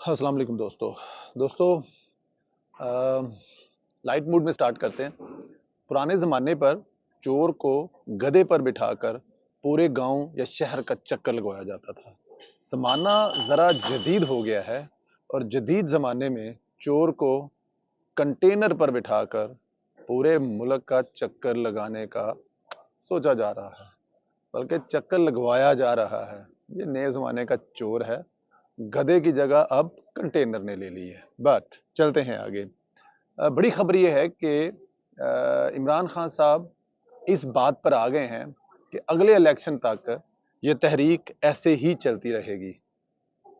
अस्सलाम वालेकुम दोस्तों लाइट मूड में स्टार्ट करते हैं। पुराने ज़माने पर चोर को गधे पर बिठाकर पूरे गांव या शहर का चक्कर लगवाया जाता था। ज़माना ज़रा जदीद हो गया है और जदीद ज़माने में चोर को कंटेनर पर बिठाकर पूरे मुल्क का चक्कर लगाने का सोचा जा रहा है, बल्कि चक्कर लगवाया जा रहा है। ये नए ज़माने का चोर है। गधे की जगह अब कंटेनर ने ले ली है। बट चलते हैं आगे। बड़ी खबर ये है कि इमरान खान साहब इस बात पर आ गए हैं कि अगले इलेक्शन तक ये तहरीक ऐसे ही चलती रहेगी।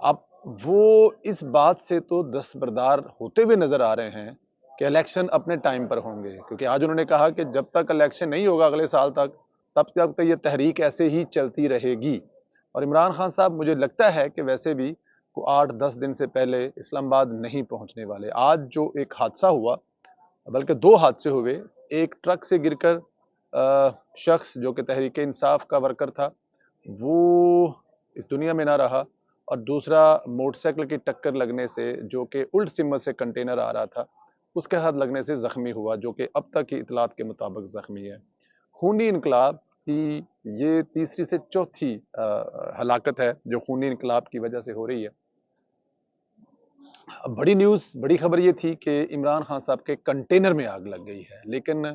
अब वो इस बात से तो दस्तबरदार होते हुए नजर आ रहे हैं कि इलेक्शन अपने टाइम पर होंगे, क्योंकि आज उन्होंने कहा कि जब तक इलेक्शन नहीं होगा अगले साल तक, तब तक ये तहरीक ऐसे ही चलती रहेगी। और इमरान खान साहब, मुझे लगता है कि वैसे भी को 8-10 दिन से पहले इस्लामाबाद नहीं पहुंचने वाले। आज जो एक हादसा हुआ, बल्कि 2 हादसे हुए, एक ट्रक से गिरकर शख्स जो कि तहरीक इंसाफ का वर्कर था, वो इस दुनिया में ना रहा, और दूसरा मोटरसाइकिल की टक्कर लगने से, जो कि उल्ट सिमत से कंटेनर आ रहा था, उसके हाथ लगने से ज़ख्मी हुआ, जो कि अब तक की इतलात के मुताबिक ज़ख्मी है। खूनी इनकलाब की ये तीसरी से चौथी हलाकत है जो खूनी इनकलाब की वजह से हो रही है। अब बड़ी न्यूज़, बड़ी खबर ये थी कि इमरान खान साहब के कंटेनर में आग लग गई है, लेकिन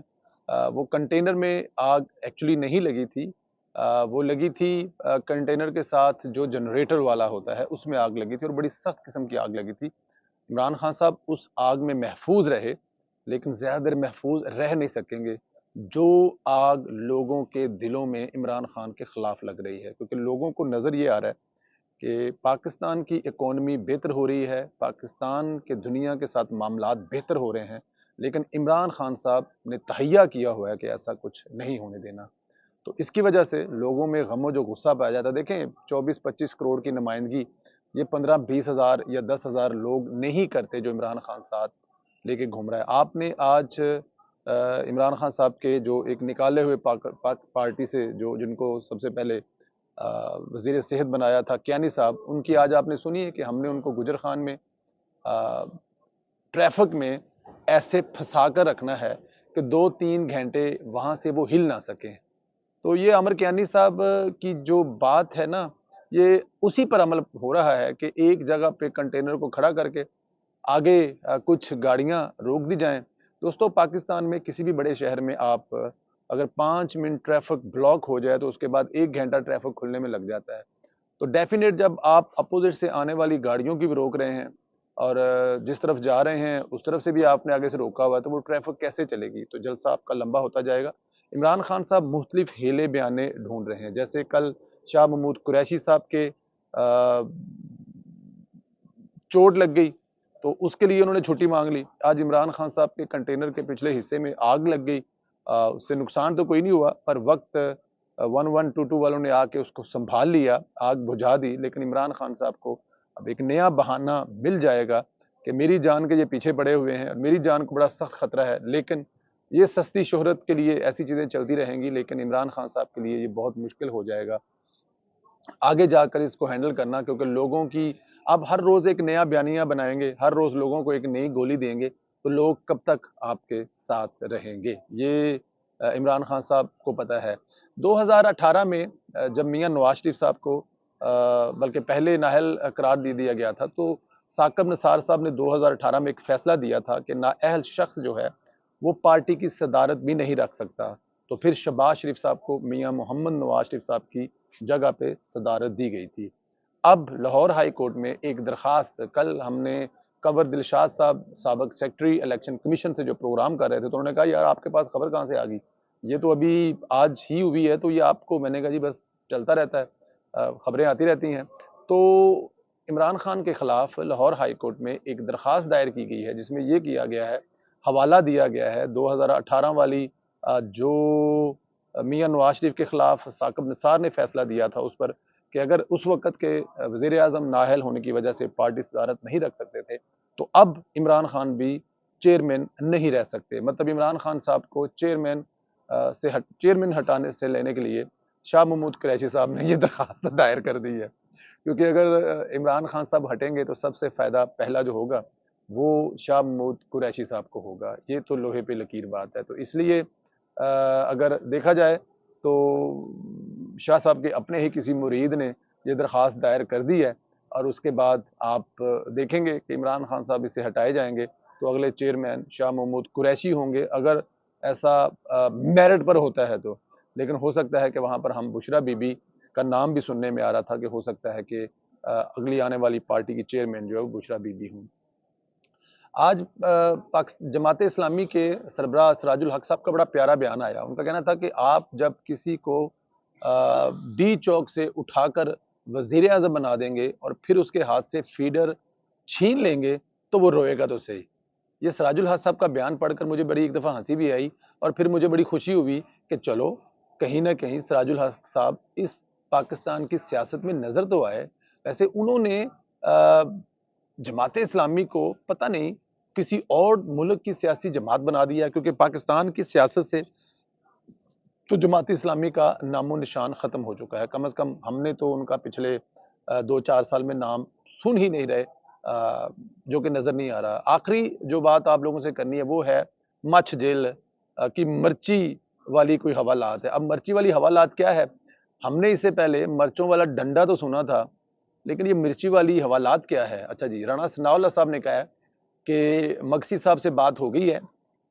वो कंटेनर में आग एक्चुअली नहीं लगी थी। वो लगी थी कंटेनर के साथ जो जनरेटर वाला होता है, उसमें आग लगी थी, और बड़ी सख्त किस्म की आग लगी थी। इमरान खान साहब उस आग में महफूज रहे, लेकिन ज़्यादा देर महफूज रह नहीं सकेंगे। जो आग लोगों के दिलों में इमरान खान के खिलाफ लग रही है, क्योंकि लोगों को नज़र ये आ रहा है कि पाकिस्तान की इकोनॉमी बेहतर हो रही है, पाकिस्तान के दुनिया के साथ मामलात बेहतर हो रहे हैं, लेकिन इमरान खान साहब ने तहैया किया हुआ है कि ऐसा कुछ नहीं होने देना। तो इसकी वजह से लोगों में गमो जो गुस्सा पाया जाता है। देखें, 24-25 करोड़ की नुमाइंदगी ये 15-20 हज़ार या 10 हज़ार लोग नहीं करते जो इमरान खान साहब लेके घूम रहा है। आपने आज इमरान खान साहब के जो एक निकाले हुए पार्टी से जो जिनको सबसे पहले वज़ीर सेहत बनाया था, कियानी साहब, उनकी आज आपने सुनी है कि हमने उनको गुजर खान में ट्रैफिक में ऐसे फंसा कर रखना है कि 2-3 घंटे वहाँ से वो हिल ना सकें। तो ये अमर कियानी साहब की जो बात है ना, ये उसी पर अमल हो रहा है कि एक जगह पे कंटेनर को खड़ा करके आगे कुछ गाड़ियां रोक दी जाएं। दोस्तों, पाकिस्तान में किसी भी बड़े शहर में आप अगर 5 मिनट ट्रैफिक ब्लॉक हो जाए तो उसके बाद 1 घंटा ट्रैफिक खुलने में लग जाता है। तो डेफिनेट जब आप अपोजिट से आने वाली गाड़ियों की भी रोक रहे हैं और जिस तरफ जा रहे हैं उस तरफ से भी आपने आगे से रोका हुआ है, तो वो ट्रैफिक कैसे चलेगी? तो जलसा आपका लंबा होता जाएगा। इमरान खान साहब मुख्तलिफ हीले बयाने ढूंढ रहे हैं, जैसे कल शाह महमूद कुरैशी साहब के चोट लग गई तो उसके लिए उन्होंने छुट्टी मांग ली। आज इमरान खान साहब के कंटेनर के पिछले हिस्से में आग लग गई। उससे नुकसान तो कोई नहीं हुआ, पर वक्त 1122 वालों ने आके उसको संभाल लिया, आग बुझा दी। लेकिन इमरान खान साहब को अब एक नया बहाना मिल जाएगा कि मेरी जान के ये पीछे पड़े हुए हैं और मेरी जान को बड़ा सख्त खतरा है। लेकिन ये सस्ती शोहरत के लिए ऐसी चीजें चलती रहेंगी, लेकिन इमरान खान साहब के लिए ये बहुत मुश्किल हो जाएगा आगे जाकर इसको हैंडल करना, क्योंकि लोगों की अब हर रोज एक नया बयानिया बनाएंगे, हर रोज लोगों को एक नई गोली देंगे, तो लोग कब तक आपके साथ रहेंगे? ये इमरान खान साहब को पता है। 2018 में जब मियां नवाज शरीफ साहब को बल्कि पहले नाअहल करार दे दिया गया था, तो साकब निसार साहब ने 2018 में एक फैसला दिया था कि नाअहल शख्स जो है वो पार्टी की सदारत भी नहीं रख सकता। तो फिर शहबाज शरीफ साहब को मियां मोहम्मद नवाज शरीफ साहब की जगह पे सदारत दी गई थी। अब लाहौर हाई कोर्ट में एक दरखास्त, कल हमने कंवर दिलशाद साहब साबिक सेक्रेटरी इलेक्शन कमीशन से जो प्रोग्राम कर रहे थे, तो उन्होंने कहा यार आपके पास खबर कहाँ से आ गई, ये तो अभी आज ही हुई है, तो ये आपको, मैंने कहा जी बस चलता रहता है, खबरें आती रहती हैं। तो इमरान खान के खिलाफ लाहौर हाई कोर्ट में एक दरखास्त दायर की गई है, जिसमें यह किया गया है, हवाला दिया गया है 2018 वाली जो मियां नवाज शरीफ के खिलाफ साकब निसार ने फैसला दिया था उस पर, कि अगर उस वक़्त के वज़ीर आज़म नाअहल होने की वजह से पार्टी सदारत नहीं रख सकते थे, तो अब इमरान खान भी चेयरमैन नहीं रह सकते। मतलब इमरान खान साहब को चेयरमैन हटाने से लेने के लिए शाह महमूद कुरैशी साहब ने ये दरखास्त दायर कर दी है। کیونکہ اگر عمران خان صاحب ہٹیں گے تو سب سے فائدہ پہلا جو ہوگا وہ شاہ محمود قریشی صاحب کو ہوگا. یہ تو لوہے پہ لکیر بات ہے. تو اس لیے اگر دیکھا جائے تو شاہ صاحب کے اپنے ہی کسی مرید نے یہ درخواست دائر کر دی ہے، اور اس کے بعد آپ دیکھیں گے کہ عمران خان صاحب اسے ہٹائے جائیں گے تو اگلے چیئرمین شاہ محمود قریشی ہوں گے، اگر ایسا میرٹ پر ہوتا ہے تو. لیکن ہو سکتا ہے کہ وہاں پر ہم بشرا بی بی کا نام بھی سننے میں آ رہا تھا کہ ہو سکتا ہے کہ اگلی آنے والی پارٹی کی چیئرمین جو ہے وہ بشرا بی بی ہوں. آج جماعت اسلامی کے سربراہ سراج الحق صاحب کا بڑا پیارا بیان آیا. ان کا کہنا تھا کہ آپ جب کسی کو ڈی چوک سے اٹھا کر وزیر اعظم بنا دیں گے اور پھر اس کے ہاتھ سے فیڈر چھین لیں گے تو وہ روئے گا تو صحیح. یہ سراج الحق صاحب کا بیان پڑھ کر مجھے بڑی ایک دفعہ ہنسی بھی آئی، اور پھر مجھے بڑی خوشی ہوئی کہ چلو کہیں نہ کہیں سراج الحق صاحب اس پاکستان کی سیاست میں نظر تو آئے. ویسے انہوں نے جماعت اسلامی کو پتہ نہیں کسی اور ملک کی سیاسی جماعت بنا دیا، کیونکہ پاکستان کی سیاست سے تو جماعت اسلامی کا نام و نشان ختم ہو چکا ہے. کم از کم ہم نے تو ان کا پچھلے 2-4 سال میں نام سن ہی نہیں رہے، جو کہ نظر نہیں آ رہا. آخری جو بات آپ لوگوں سے کرنی ہے وہ ہے مچھ جیل کی مرچی والی کوئی حوالات ہے. اب مرچی والی حوالات کیا ہے؟ ہم نے اس سے پہلے مرچوں والا ڈنڈا تو سنا تھا، لیکن یہ مرچی والی حوالات کیا ہے؟ اچھا جی، رانا ثناء اللہ صاحب نے کہا ہے کہ مکسی صاحب سے بات ہو گئی ہے،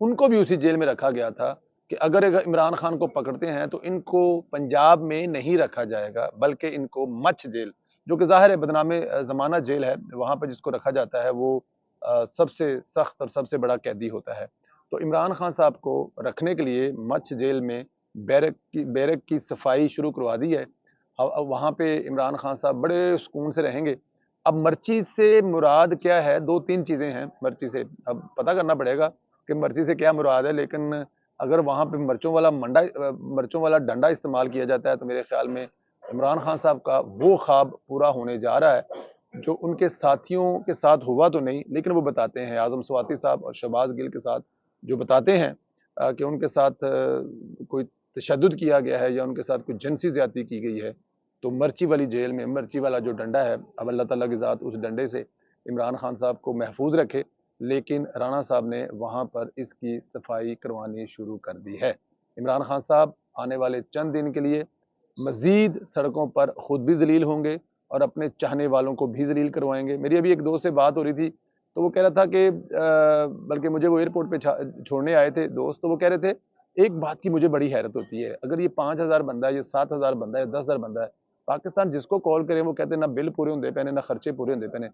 ان کو بھی اسی جیل میں رکھا گیا تھا کہ اگر عمران خان کو پکڑتے ہیں تو ان کو پنجاب میں نہیں رکھا جائے گا بلکہ ان کو مچھ جیل، جو کہ ظاہر ہے بدنام زمانہ جیل ہے، وہاں پہ جس کو رکھا جاتا ہے وہ سب سے سخت اور سب سے بڑا قیدی ہوتا ہے. تو عمران خان صاحب کو رکھنے کے لیے مچھ جیل میں بیرک کی صفائی شروع کروا دی ہے. وہاں پہ عمران خان صاحب بڑے سکون سے رہیں گے. اب مرچی سے مراد کیا ہے؟ 2-3 چیزیں ہیں مرچی سے، اب پتہ کرنا پڑے گا کہ مرچی سے کیا مراد ہے. لیکن اگر وہاں پہ مرچوں والا ڈنڈا استعمال کیا جاتا ہے تو میرے خیال میں عمران خان صاحب کا وہ خواب پورا ہونے جا رہا ہے جو ان کے ساتھیوں کے ساتھ ہوا تو نہیں، لیکن وہ بتاتے ہیں اعظم سواتی صاحب اور شہباز گل کے ساتھ جو بتاتے ہیں کہ ان کے ساتھ کوئی تشدد کیا گیا ہے یا ان کے ساتھ کوئی جنسی زیادتی کی گئی ہے. تو مرچی والی جیل میں مرچی والا جو ڈنڈا ہے، اب اللہ تعالیٰ کی ذات اس ڈنڈے سے عمران خان صاحب کو محفوظ رکھے. لیکن رانا صاحب نے وہاں پر اس کی صفائی کروانی شروع کر دی ہے. عمران خان صاحب آنے والے چند دن کے لیے مزید سڑکوں پر خود بھی ذلیل ہوں گے اور اپنے چاہنے والوں کو بھی ذلیل کروائیں گے. میری ابھی ایک دوست سے بات ہو رہی تھی تو وہ کہہ رہا تھا کہ بلکہ مجھے وہ ایئرپورٹ پہ چھوڑنے آئے تھے دوست، تو وہ کہہ رہے تھے ایک بات کی مجھے بڑی حیرت ہوتی ہے، اگر یہ 5,000 بندہ ہے، یہ 7,000 بندہ ہے، 10,000 بندہ ہے، پاکستان جس کو کال کرے وہ کہتے ہیں نہ بل پورے ہوندے پہنے نہ خرچے پورے ہوندے پہنے.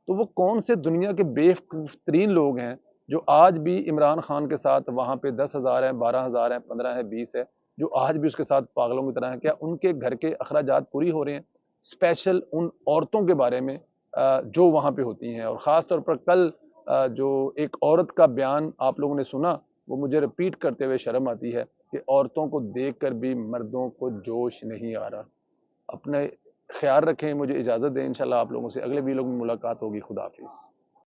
تو وہ کون سے دنیا کے بے وقوف ترین لوگ ہیں جو آج بھی عمران خان کے ساتھ وہاں پہ 10,000 ہیں، 12,000 ہیں، 15 ہیں، 20 ہے، جو آج بھی اس کے ساتھ پاگلوں کی طرح ہیں؟ کیا ان کے گھر کے اخراجات پوری ہو رہے ہیں؟ اسپیشل ان عورتوں کے بارے میں جو وہاں پہ ہوتی ہیں. اور خاص طور پر کل جو ایک عورت کا بیان آپ لوگوں نے سنا، وہ مجھے رپیٹ کرتے ہوئے شرم آتی ہے کہ عورتوں کو دیکھ کر بھی مردوں کو جوش نہیں آ رہا. اپنے خیال رکھیں، مجھے اجازت دیں، انشاءاللہ آپ لوگوں سے اگلے ویلوگ میں ملاقات ہوگی. خدا حافظ.